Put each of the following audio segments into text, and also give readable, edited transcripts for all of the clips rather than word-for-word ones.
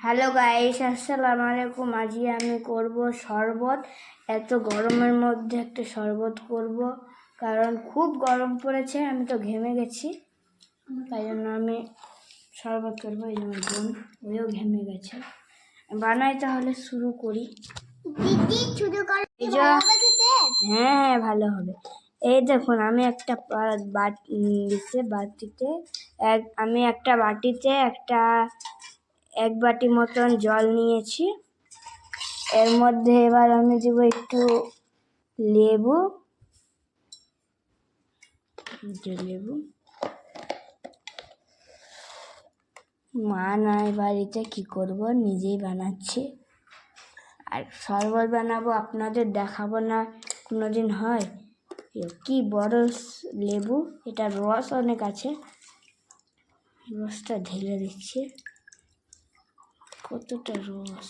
Hello guys, আসসালামু আলাইকুম। আজকে আমি করব শরবত। এত গরমের মধ্যে একটা শরবত করব, কারণ খুব গরম পড়েছে। আমি তো ঘেমে গেছি, তাই জন্য আমি শরবত করবো। এই জন্য বোন ওইও ঘেমে গেছে। বানাই, তাহলে শুরু করি। হ্যাঁ, ভালো হবে। এই দেখুন, আমি একটা বাটিতে এক বাটি মতন জল নিয়েছি। এর মধ্যে এবার আমি দেব একটু লেবু। মা নাই বাড়িতে, কি করব, নিজেই বানাচ্ছি। আর শরবত বানাবো, আপনাদের দেখাবো না কোনোদিন হয়? কি বড় লেবু, এটা রস অনেক আছে। রসটা ঢেলে দিচ্ছি। কতটা রস!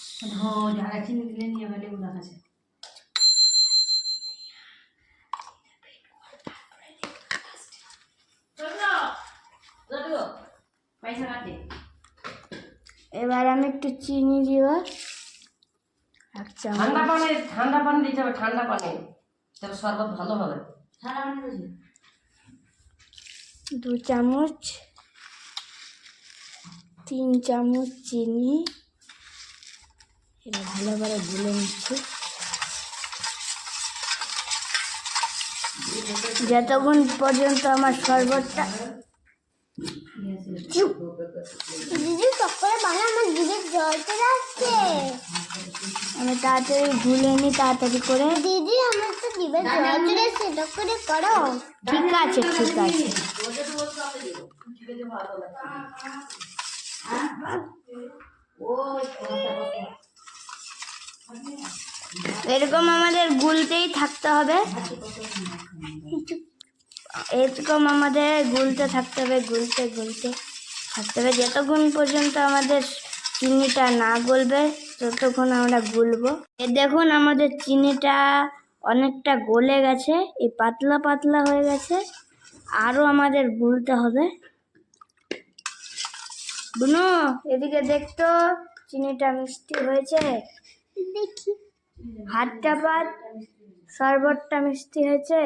এবার আমি একটু চিনি দিব। ঠান্ডা পানি দিতে হবে, ঠান্ডা পানি, তাহলে শরবত ভালো হবে। 2 চামচ, 3 চামচ চিনি। এটা ভালো করে গুলে নিচ্ছি। যতক্ষণ পর্যন্ত আমার শরবতটা আমি তাড়াতাড়ি গুলে নিই, তাড়াতাড়ি করে। দিদি, আমার তো জিভে জল চলে আসছে, এটা করে করো। ঠিক আছে, ঠিক আছে। এরকম আমাদের গুলতেই থাকতে হবে। এরকম আমাদের গুলতে থাকতে হবে, গুলতে থাকতে হবে। যতক্ষণ পর্যন্ত আমাদের চিনিটা না গলবে, ততক্ষণ আমরা গুলবো। দেখুন, আমাদের চিনিটা অনেকটা গলে গেছে, এই পাতলা পাতলা হয়ে গেছে। আরো আমাদের গুলতে হবে। বুনু, এদিকে দেখতো, চিনিটা মিষ্টি হয়েছে? দেখি, হাতটা পাত, শরবতটা মিষ্টি হয়েছে?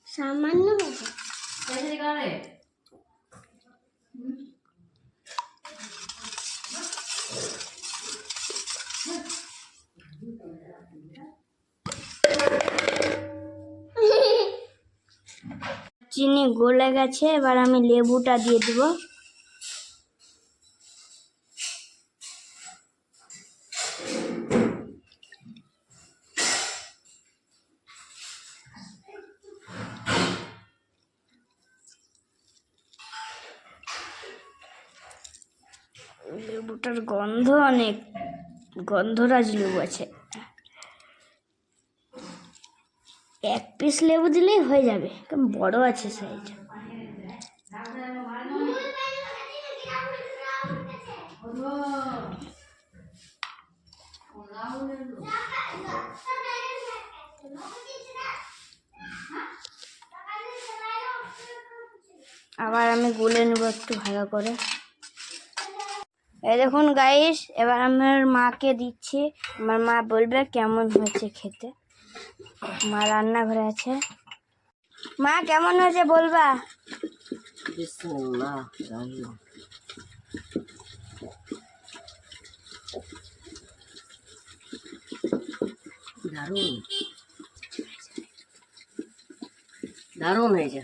সামান্য হয়েছে। চিনি গলে গেছে, এবার আমি লেবুটা দিয়ে দিব। লেবুটার গন্ধ অনেক, গন্ধরাজ লেবু আছে। 1 পিস লেবু দিলেই হয়ে যাবে, বড় আছে সাইজ। আবার আমি গুলে নেব একটু ভালো করে। এই দেখুন গাইস, এবার আমার মাকে দিচ্ছি। আমার মা বলবে কেমন হয়েছে খেতে। মা রান্নাঘরে আছে। মা, কেমন হয়েছে বলবা? দারুণ দারুণ হয়েছে,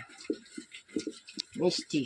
মিষ্টি।